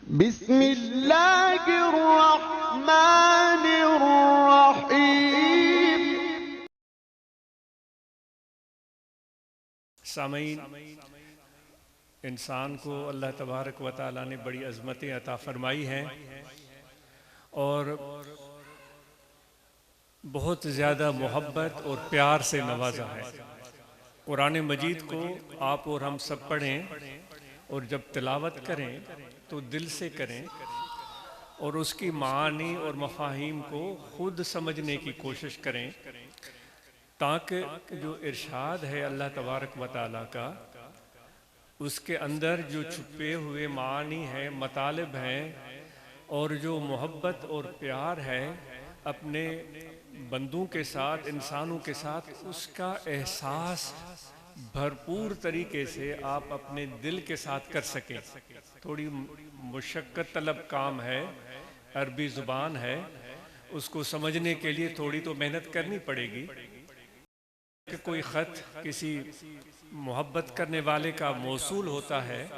बिस्मिल्लाहिर्रहमानिर्रहीम। सामईन, इंसान को अल्लाह तबारक व तआला ने बड़ी अज़मतें अता फरमाई हैं और बहुत ज़्यादा मोहब्बत और प्यार से नवाजा है। कुरान मजीद को आप और हम सब पढ़ें और जब तिलावत करें तो दिल से करें और उसकी मानी और मफाहिम को खुद समझने की कोशिश करें, ताकि जो इरशाद है अल्लाह तबारक व तआला का, उसके अंदर जो छुपे हुए मानी हैं, मतालिब हैं और जो मोहब्बत और प्यार है अपने बंदों के साथ, इंसानों के साथ, उसका एहसास भरपूर तरीके से आप अपने दिल के साथ कर सकें। थोड़ी मुशक्क़त तलब काम है, अरबी ज़ुबान है, उसको समझने के लिए थोड़ी तो मेहनत करनी पड़ेगी। कि कोई ख़त किसी मोहब्बत करने वाले का मौसूल होता है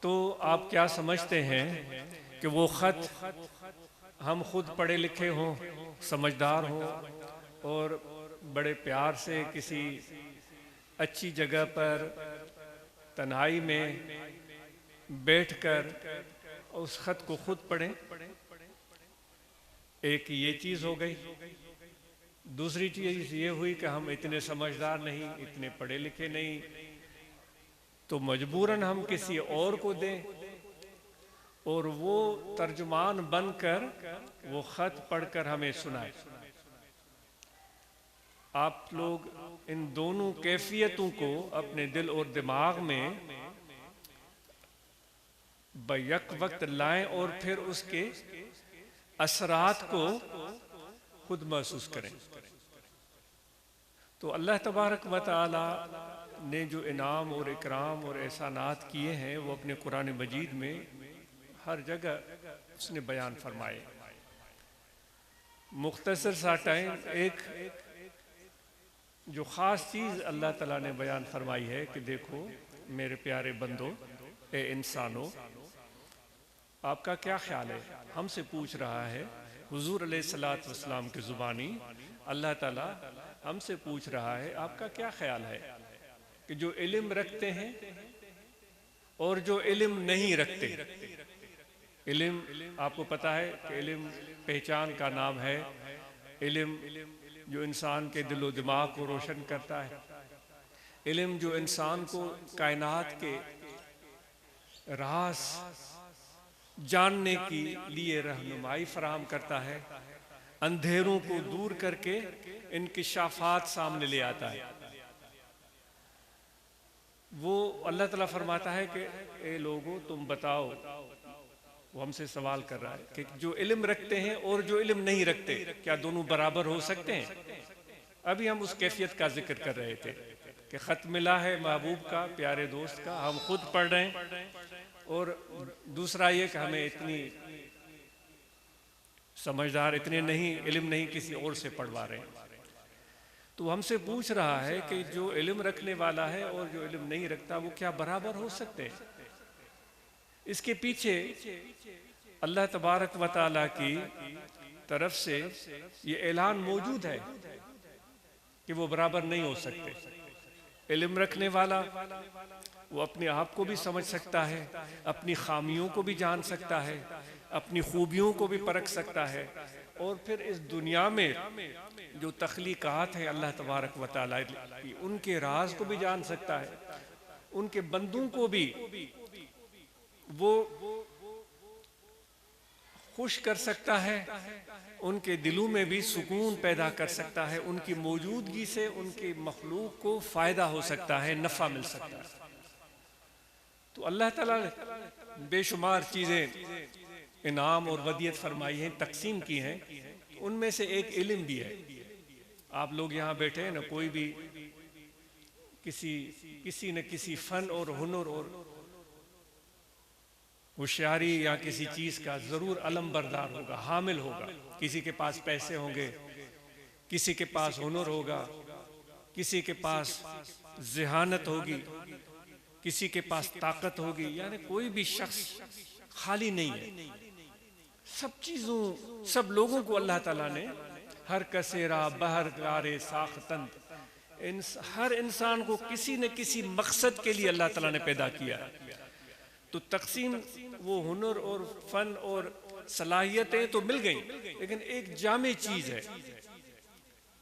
तो आप क्या समझते हैं कि वो ख़त हम खुद पढ़े लिखे हों, समझदार हों और बड़े प्यार से किसी अच्छी जगह पर तन्हाई में बैठकर उस ख़त को खुद पढ़ें। एक ये चीज़ हो गई। दूसरी चीज़ ये हुई कि हम इतने समझदार नहीं, इतने पढ़े लिखे नहीं, तो मजबूरन हम किसी और को दें और वो तर्जुमान बनकर वो ख़त पढ़कर हमें सुनाए। आप लोग इन दोनों कैफियतों को अपने दिल और दिमाग में बैक वक्त लाएं और फिर उसके असरात को खुद महसूस करें। तो अल्लाह तबारक व तआला ने जो इनाम और इकराम और एहसानात किए हैं वो अपने कुरान मजीद में हर जगह उसने बयान फरमाए। मुख्तसर सा टाइम एक जो ख़ास चीज़ अल्लाह ताला ने बयान फरमाई है कि देखो मेरे प्यारे बंदो, ए इंसानो, आपका क्या ख्याल है। हमसे पूछ रहा है हुजूर अलैहिस्सलातु वस्सलाम की ज़ुबानी अल्लाह ताला हमसे पूछ रहा है आपका क्या ख्याल है कि जो इल्म रखते हैं और जो इल्म नहीं रखते। इल्म आपको पता है कि इल्म पहचान का नाम है। इल्म जो इंसान के दिलो दिमाग को रोशन करता है। इल्म जो इंसान को कायनात के राज जानने के लिए रहनुमाई फराहम करता है, अंधेरों को दूर करके इंकिशाफात सामने ले आता है। वो अल्लाह ताला फरमाता है कि ए लोगों तुम बताओ, वो हमसे सवाल कर रहा है कि जो इल्म रखते हैं और जो इल्म नहीं रखते क्या दोनों बराबर हो सकते हैं। अभी हम उस कैफियत का जिक्र कर रहे थे कि ख़त मिला है महबूब का, प्यारे दोस्त का, हम खुद पढ़ रहे हैं और दूसरा ये कि हमें इतनी समझदार, इतने नहीं, इल्म नहीं, किसी और से पढ़वा रहे हैं। तो हमसे पूछ रहा है कि जो इल्म रखने वाला है और जो इल्म नहीं रखता वो क्या बराबर हो सकते हैं। इसके पीछे अल्लाह तबारक व तआला की तरफ से ये ऐलान मौजूद है कि वो बराबर नहीं हो सकते। इल्म रखने वाला वो अपने आप को भी समझ सकता है, अपनी खामियों को भी जान सकता है, अपनी खूबियों को भी परख सकता है और फिर इस दुनिया में जो तख्लीकात हैं अल्लाह तबारक व तआला की, उनके राज को भी जान सकता है, उनके बंदों को भी वो खुश कर सकता है, उनके दिलों में भी सुकून पैदा कर सकता है, उनकी मौजूदगी से उनकी मखलूक को फ़ायदा हो सकता है, नफ़ा मिल सकता है। तो अल्लाह ताला ने बेशुमार चीज़ें इनाम और वदियत फरमाई हैं, तकसीम की हैं। उनमें से एक इल्म भी है। आप लोग यहाँ बैठे हैं ना, कोई भी किसी न किसी फ़न और हुनर और होशियारी या किसी चीज़ का ज़रूर अलम बरदार होगा, हामिल होगा। किसी के पास पैसे होंगे, किसी के पास हुनर होगा, किसी के पास ज़हानत होगी, किसी के पास ताकत होगी। यानी कोई भी शख्स खाली नहीं है। सब चीजों, सब लोगों को अल्लाह ताला ने हर कसेरा बहर गारे साख्तंद, हर इंसान को किसी न किसी मकसद के लिए अल्लाह ताला ने पैदा किया है। तो तकसीम, वो हुनर और फन और सलाहियतें तो मिल गई, लेकिन एक जामे चीज है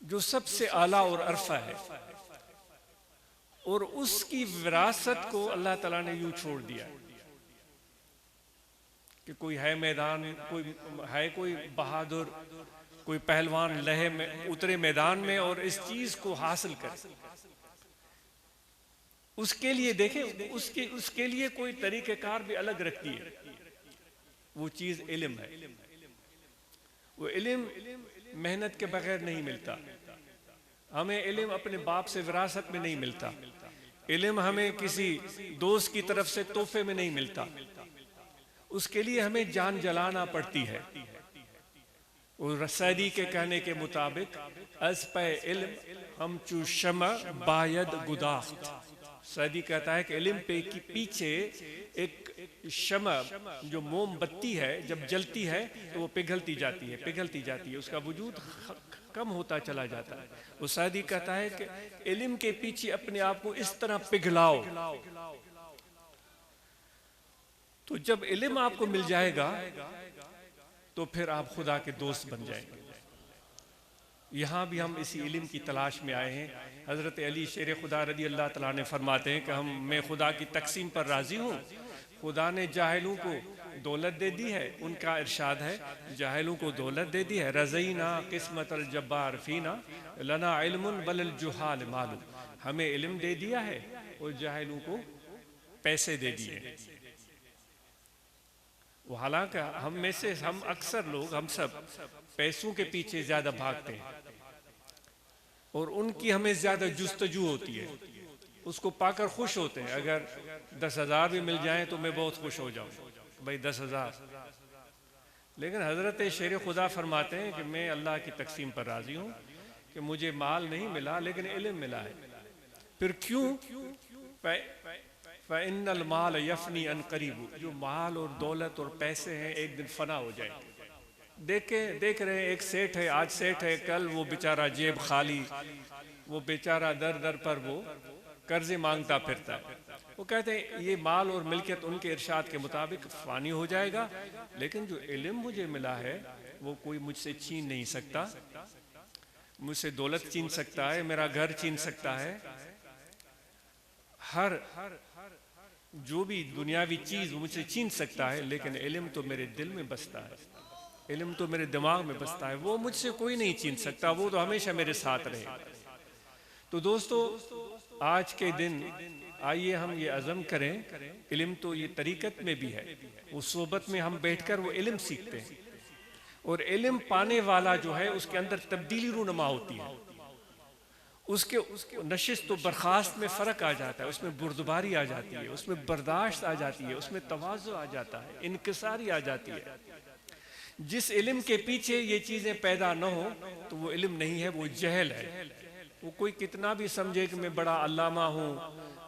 जो सबसे आला और अरफा है, और उसकी विरासत को अल्लाह ताला ने यूं छोड़ दिया कि कोई है मैदान, कोई बहादुर, कोई पहलवान लहे में उतरे मैदान में और इस चीज को हासिल करे। उसके लिए देखें, उसके लिए कोई तरीक़ेकार भी अलग रखती है। वो चीज इल्म है। वो इल्म मेहनत के बगैर नहीं मिलता। हमें इल्म अपने बाप से विरासत में नहीं मिलता। इल्म हमें किसी दोस्त की तरफ से तोहफे में नहीं मिलता। उसके लिए हमें जान जलाना पड़ती है। और रसादी के कहने के मुताबिक अज पे इल्म हम चू शमा बायद गुदाख्त। सदी कहता है कि इल्म पे की पीछे एक शमा, जो मोमबत्ती है, जब जलती है तो वो पिघलती जाती है, उसका वजूद कम होता चला जाता है। वो सदी कहता है कि इल्म के पीछे अपने आप को इस तरह पिघलाओ, तो जब इल्म आपको मिल जाएगा तो फिर आप खुदा के दोस्त बन जाएंगे। यहाँ भी हम इसी इल्म की तलाश में आए हैं। हज़रत अली शेर खुदा रज़ी अल्लाह तआला ने फरमाते हैं कि मैं खुदा की तकसीम पर राज़ी हूँ। खुदा ने जाहिलों को दौलत दे दी है। उनका इरशाद है, जाहिलों को दौलत दे दी है। रज़ईना किस्मत अल जब्बार फीना लना इल्मुन बलल जुहाल मालूम। हमें इल्म दे दिया है और जाहिलों को पैसे दे दिए। वो हालांकि हम में से हम अक्सर लोग, हम सब पैसों के पीछे ज्यादा भागते हैं और उनकी हमें ज्यादा जुस्तजू होती है। उसको पाकर खुश होते हैं। अगर 10,000 भी मिल जाएं तो मैं बहुत खुश हो जाऊं, भाई 10,000। लेकिन हजरत शेर खुदा फरमाते हैं कि मैं अल्लाह की तकसीम पर राजी हूं कि मुझे माल नहीं मिला लेकिन इल्म मिला है। फिर क्यों? फ़इन्नल माल यफ़नी अन क़रीब। जो माल और दौलत और पैसे हैं एक दिन फना हो जाएंगे। देख रहे हैं, एक सेठ है, आज सेठ है, कल वो बेचारा जेब खाली, वो बेचारा दर दर पर वो कर्जे मांगता फिरता है। वो कहते हैं ये माल और मिल्कियत उनके इरशाद के मुताबिक फ़ानी हो जाएगा, लेकिन जो इल्म मुझे मिला है वो कोई मुझसे छीन नहीं सकता। मुझसे दौलत छीन सकता है, मेरा घर छीन सकता है, हर जो भी दुनियावी चीज मुझसे छीन सकता है, लेकिन इल्म तो मेरे दिल में बसता है, इल्म तो मेरे दिमाग में बसता है। वो मुझसे कोई नहीं छीन सकता, वो तो हमेशा मेरे साथ रहे। तो दोस्तों, आज के दिन आइए हम ये अज़म करें, इल्म तो ये तरीक़त में भी है। उस सोबत में हम बैठकर वो इल्म सीखते हैं और इल्म पाने वाला जो है उसके अंदर तब्दीली रूनुमा होती है। उसके नशिस्त तो बर्खास्त में फ़र्क आ जाता है, उसमें बुर्दबारी आ जाती है, उसमें बर्दाश्त आ जाती है, उसमें तवाज़ु आ जाता है, इनकिसारी आ जाती है। जिस इल्म के पीछे ये चीज़ें पैदा न हो तो वो इल्म नहीं है, वो जहल है। वो कोई कितना भी समझे कि मैं बड़ा अल्लामा हूँ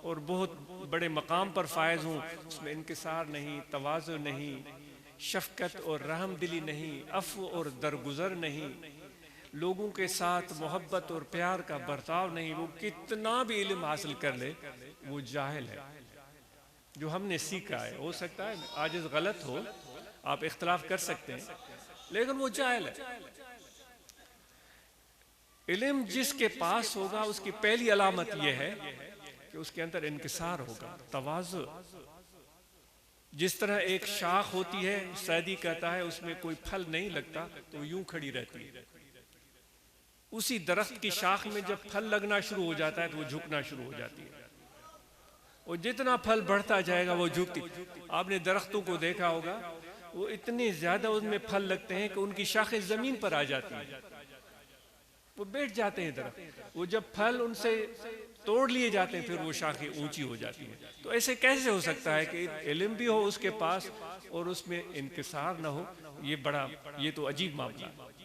और बहुत बड़े मकाम पर फायज हूँ, उसमें इनकिसार नहीं, तवाज़ु नहीं, शफ़क़त और रहमदिली नहीं, अफ़्व और दरगुज़र नहीं, लोगों के साथ मोहब्बत और प्यार का बर्ताव नहीं। वो कितना भी इल्म हासिल कर ले, वो जाहिल है। जो हमने सीखा है, हो सकता है आज गलत हो, आप इख्तलाफ कर सकते हैं, लेकिन वो जाहिल है। इल्म जिसके पास होगा उसकी पहली अलामत यह है कि उसके अंदर इनकिसार होगा, तवाज़ु। जिस तरह एक शाख होती है, सैदी कहता है उसमें कोई फल नहीं लगता तो यूं खड़ी रहती है। उसी दरख्त की शाख में जब फल लगना शुरू हो जाता है तो वो झुकना शुरू हो जाती है, और जितना फल बढ़ता जाएगा वो झुकती। आपने दरख्तों को देखा होगा, वो इतने ज्यादा उनमें फल लगते हैं कि उनकी शाखें जमीन पर आ जाती हैं, वो बैठ जाते हैं दरख्त। वो जब फल उनसे तोड़ लिए जाते हैं फिर वो शाखें ऊंची हो जाती हैं। तो ऐसे कैसे हो सकता है कि इल्म भी हो उसके पास और उसमें इनकिसार ना हो? ये तो अजीब मामला है।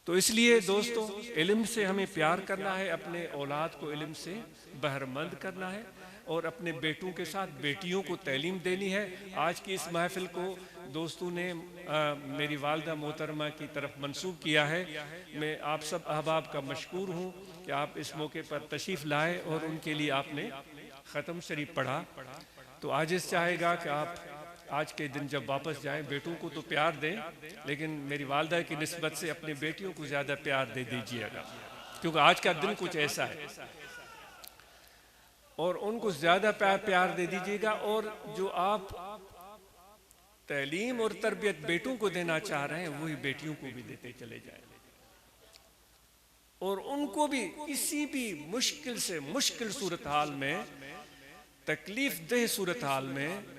तो इसलिए दोस्तों, इल्म से हमें प्यार करना है, अपने औलाद को इल्म से बहरमंद करना है। और अपने बेटों के साथ बेटियों को तालीम देनी है। आज की इस महफिल को दोस्तों ने मेरी वालदा मोहतरमा की तरफ मंसूब किया है। मैं आप सब अहबाब का मशकूर हूँ कि आप इस मौके पर तशरीफ़ लाए और उनके लिए आपने ख़त्म शरीफ पढ़ा। तो आजिज़ चाहेगा कि आप आज के दिन जब वापस जाएं, बेटों को तो प्यार दें, लेकिन मेरी वालदा की निस्बत से अपने बेटियों को ज़्यादा प्यार दे दीजिएगा, क्योंकि आज का दिन कुछ ऐसा है। और उनको ज़्यादा प्यार दे दीजिएगा। और जो आप तालीम और तरबियत बेटों को देना चाह रहे हैं, वही बेटियों को भी देते चले जाएं। और उनको भी किसी भी मुश्किल से मुश्किल सूरत हाल में, तकलीफ देह सूरत हाल में,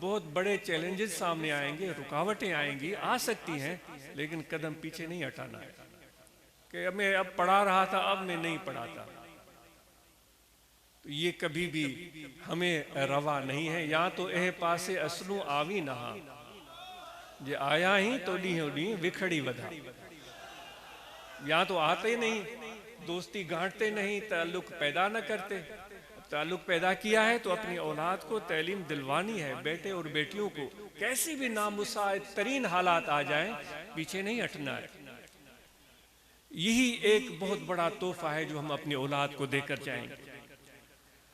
बहुत बड़े चैलेंजेस सामने आएंगे, रुकावटें आएंगी, आ सकती हैं, लेकिन कदम पीछे नहीं हटाना है कि मैं अब पढ़ा रहा था, अब मैं नहीं पढ़ाता। तो ये कभी भी हमें रवा नहीं है। या तो एह पासे असलू आवी नहा, जे आया ही तो डी विखड़ी वधा। या तो आते नहीं, दोस्ती गांठते नहीं, ताल्लुक पैदा न करते। ताल्लुक पैदा किया है तो अपनी औलाद को तालीम दिलवानी है। बेटे और बेटियों को कैसी भी नामुसाइद तरीन हालात आ जाएं, पीछे नहीं हटना है। यही एक बहुत बड़ा तोहफा है जो हम अपनी औलाद को देकर जाएंगे।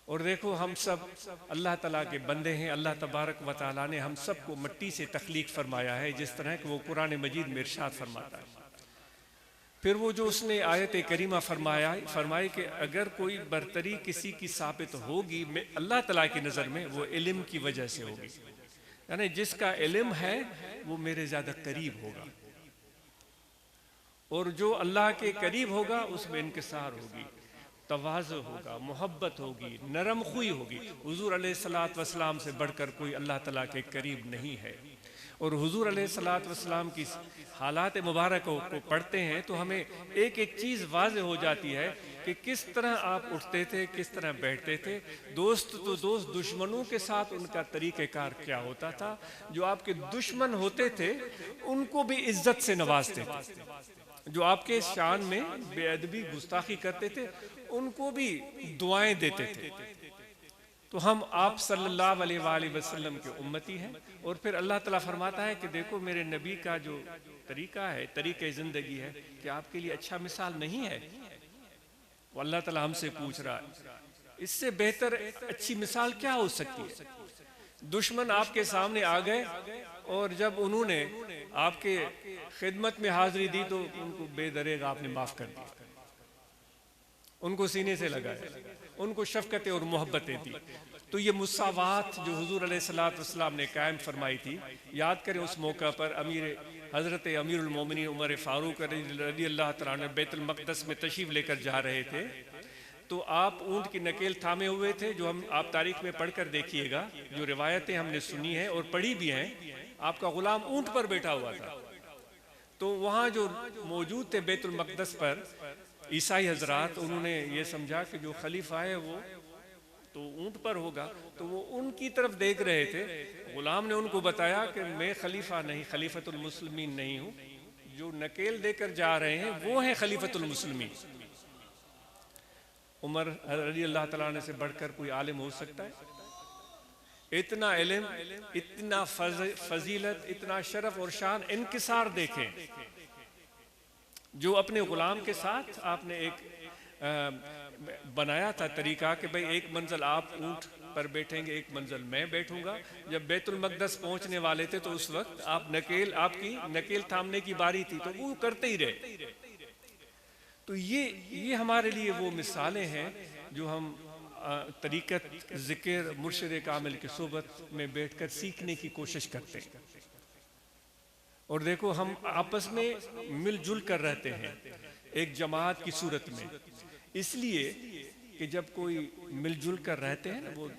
और देखो, हम सब अल्लाह ताला के बंदे हैं। अल्लाह तबारक व तआला ने हम सबको मिट्टी से तख्लीक फरमाया है, जिस तरह कि वो कुरान मजीद में इरशाद फरमाता है। फिर वो जो उसने आयत करीमा फरमाई कि अगर कोई बरतरी किसी की साबित होगी अल्लाह ताला की नज़र में, वो इल्म की वजह से होगी। यानी जिसका इल्म है वो मेरे ज़्यादा करीब होगा, और जो अल्लाह के करीब होगा उसमें इनकिसार होगी, तवाज़ु होगा, मोहब्बत होगी, नरम खुई होगी। हुजूर अलैहिस्सलातु वस्सलाम से बढ़कर कोई अल्लाह ताला के करीब नहीं है। और हुजूर अलैहिस्सलातु वस्सलाम की हालात मुबारक को पढ़ते हैं तो हमें एक एक चीज़ वाज़े हो जाती है कि किस तरह आप उठते थे, किस तरह बैठते थे। दोस्त तो दोस्त, दुश्मनों के साथ उनका तरीक़ेकार क्या होता था। जो आपके दुश्मन होते थे उनको भी इज्जत से नवाजते थे। जो आपके शान में बेअदबी गुस्ताखी करते थे उनको भी दुआएं देते थे। तो हम आप सल्लल्लाहु अलैहि वसल्लम के उम्मती हैं। और फिर अल्लाह ताला फरमाता है कि देखो मेरे नबी का जो तरीका है, तरीके ज़िंदगी है, कि आपके लिए अच्छा मिसाल नहीं है। वो अल्लाह ताला हमसे पूछ रहा है, इससे बेहतर अच्छी मिसाल क्या हो सकती है। दुश्मन आपके सामने आ गए और जब उन्होंने आपके खिदमत में हाजिरी दी तो उनको बेदरेग आपने माफ़ कर दिया, उनको सीने से लगाया, उनको शफ़क़तें और मोहब्बतें दी। तो ये मुसावात जो हुजूर अलैहिस्सलातु वस्सलाम ने कायम फरमाई थी, याद करें उस मौका पर हज़रत अमीरुल मोमिनीन उमर फ़ारूक रज़ी अल्लाह तआला अन्हु बैतुल मक़दस में तशरीफ़ लेकर जा रहे थे। तो आप ऊँट की नकेल थामे हुए थे, जो आप तारीख़ में पढ़ कर देखिएगा, जो रिवायतें हमने सुनी हैं और पढ़ी भी हैं। आपका ग़ुलाम ऊँट पर बैठा हुआ था। तो वहाँ जो मौजूद थे बैतुल मक़दस पर ईसाई हजरात, उन्होंने ये समझा कि जो खलीफा है वो तो ऊँट पर होगा, तो वो उनकी तरफ देख रहे थे। गुलाम ने उनको बताया कि मैं खलीफा नहीं, खलीफतुल मुस्लिमीन नहीं हूँ, जो नकेल देकर जा रहे हैं वो हैं खलीफतुल मुस्लिमीन। उमर रज़ी अल्लाह तआला अन्हु से बढ़कर कोई आलिम हो सकता है? इतना इल्म, इतना फजीलत, इतना शरफ और शान, इनकिसार देखें। जो अपने गुलाम के साथ आपने एक बनाया था तरीका कि भाई एक मंजिल आप ऊँट पर बैठेंगे, एक मंजिल मैं बैठूंगा। जब बैतुल मक़दस पहुंचने वाले थे तो उस वक्त आपकी नकेल थामने की बारी थी, तो वो करते ही रहे। तो ये हमारे लिए वो मिसालें हैं जो हम तरीक़त ज़िक्र मुर्शिद कामिल की सोबत में बैठकर सीखने की कोशिश करते हैं। और देखो, हम आपस में मिलजुल कर रहते हैं एक जमात की सूरत में, इसलिए कि जब कोई मिलजुल कर रहते हैं ना, वो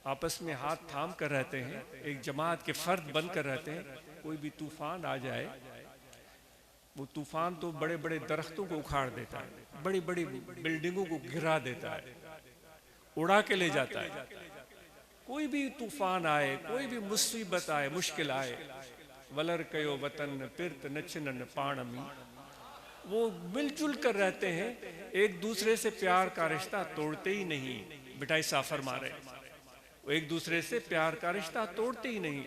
आपस में हाथ थाम कर रहते हैं, एक जमात के फ़र्द बन कर रहते हैं। कोई भी तूफ़ान आ जाए, वो तूफ़ान तो बड़े बड़े दरख्तों को उखाड़ देता है, बड़ी बड़ी बिल्डिंगों को गिरा देता है, उड़ा के ले जाता है। कोई भी तूफ़ान आए, कोई भी मुसीबत आए, मुश्किल आए, वलर कयो वतन पिरत नचनन पाणमी, वो मिलजुल कर रहते हैं, एक दूसरे से प्यार का रिश्ता तोड़ते ही नहीं। बिटाई साफर मारे, वो एक दूसरे से प्यार का रिश्ता तोड़ते ही नहीं।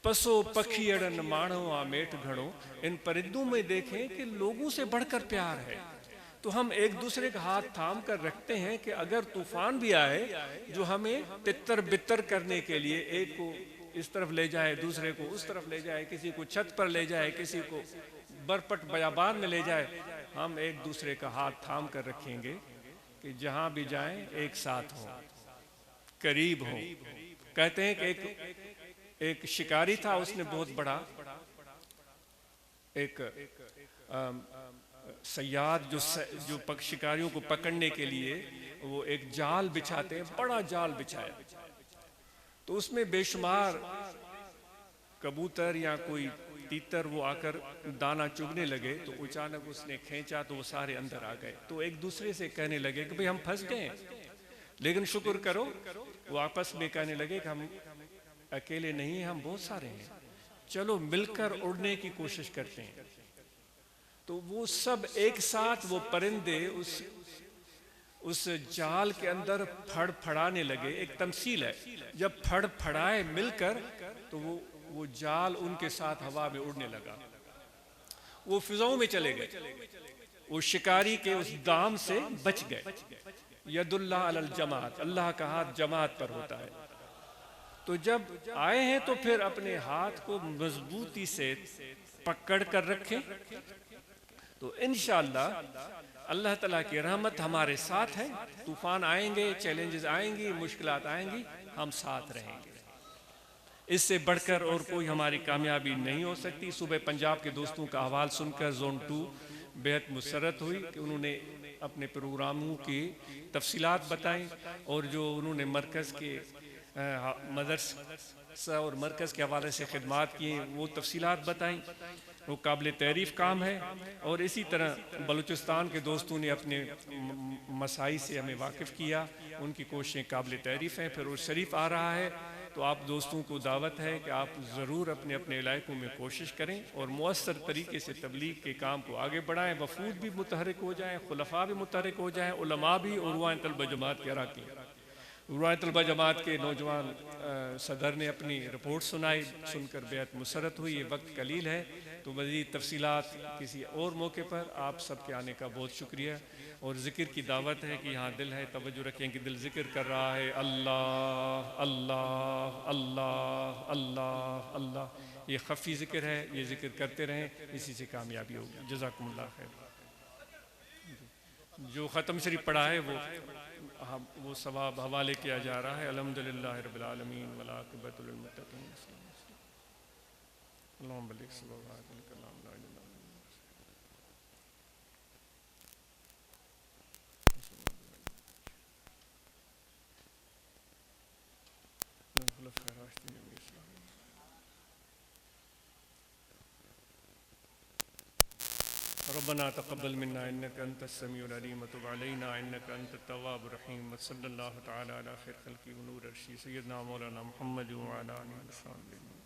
पशु पक्षी अड़न माणो आ मेट घड़ो, इन परिंदों में देखें कि लोगों से बढ़कर प्यार है। तो हम एक दूसरे का हाथ थाम कर रखते हैं कि अगर तूफान भी आए जो हमें तितर बितर करने के लिए, एक को इस तरफ ले जाए, दूसरे को उस तरफ ले जाए, किसी को छत पर ले जाए, किसी को बरपट बयाबान में ले जाए, हम एक दूसरे का हाथ थाम कर रखेंगे कि जहां भी जाएं एक साथ हो, करीब हो। कहते हैं कि एक शिकारी था, उसने बहुत बड़ा एक सयाद जो शिकारियों को पकड़ने के लिए वो एक जाल बिछाते हैं, बड़ा जाल बिछाया, तो उसमें बेशुमार कबूतर या कोई तीतर वो आकर दाना चुगने लगे। तो अचानक उसने खींचा तो वो सारे अंदर आ गए। तो एक दूसरे से कहने लगे कि भाई हम फंस गए हैं, लेकिन शुक्र करो, वो आपस में कहने लगे कि हम अकेले नहीं, हम बहुत सारे हैं, चलो मिलकर उड़ने की कोशिश करते हैं। तो वो सब एक साथ, वो परिंदे उस जाल के अंदर फड़फड़ाने लगे। एक तमसील है, जब फड़फड़ाए मिलकर तो वो जाल उनके साथ हवा में उड़ने लगा, वो फिजाओं में चले गए, वो शिकारी के उस दाम से बच गए। यदुल्लाह अलल जमात, अल्लाह का हाथ जमात पर होता है। तो जब आए हैं तो फिर अपने हाथ को मजबूती से पकड़ कर रखें, तो इंशाअल्लाह अल्लाह ताला की रहमत हमारे साथ है। तूफान आएंगे, चैलेंजेस आएंगी, मुश्किलात आएंगी, हम साथ रहेंगे। इससे बढ़कर और कोई हमारी कामयाबी नहीं हो सकती। सुबह पंजाब के दोस्तों का अहवाल सुनकर ज़ोन 2 बेहद मुसरत हुई कि उन्होंने अपने प्रोग्रामों की तफसीलात बताई, और जो उन्होंने मरकज़ के मदरसा और मरकज़ के हवाले से खिदमात किए वो तफसीलात बताई, वो काबिल तारीफ़ काम है। और इसी तरह बलूचिस्तान के दोस्तों ने अपने मसाई से हमें वाकिफ़ किया, उनकी कोशिशें काबिल तारीफ़ हैं। फिर वो शरीफ आ रहा है, तो आप दोस्तों को दावत है कि आप ज़रूर अपने अपने इलाकों में कोशिश करें और मुअस्सर तरीके से तबलीग के काम को आगे बढ़ाएं। वफूद भी मुतहरिक हो जाएं, खुलफा भी मुतहरिक हो जाएं, उलमा भी, और उर्वा तलबा जमात के अराकीन, उर्वा तलबा जमात के नौजवान सदर ने अपनी रिपोर्ट सुनाई, सुनकर बेहद मुसरत हुई। ये वक्त कलील है, तो मज़ीद तफसीलात किसी और मौके पर। आप सबके आने का बहुत शुक्रिया। और ज़िक्र की दावत है कि यहाँ दिल है, तवज्जो रखें कि दिल ज़िक्र कर रहा है, अल्लाह अल्लाह अल्लाह अल्लाह अल्लाह। ये खफ़ी ज़िक्र है, ये ज़िक्र करते रहें, इसी से कामयाबी होगी। जज़ाकुमुल्लाह खैर। जो ख़त्म शरीफ पढ़ा है वो सवाब हवाले किया जा रहा है। अल्हम्दुलिल्लाह रब्बिल आलमीन वल आक़िबतु लिल मुत्तक़ीन। अल्लाहुम्मा बल्लिग़ सल्लल्लाहु अलैहि वसल्लम। रब्बना तक़ब्बल मिन्ना इन्नका अंतस समीउल अलीम व तुब अलैना इन्नका अंतत तव्वाबुर रहीम। सल्लल्लाहु तआला अला खैर खल्क़ी व नूर अर्शी सय्यदना मौलाना मुहम्मद व अला आलिहि व सह्बिही।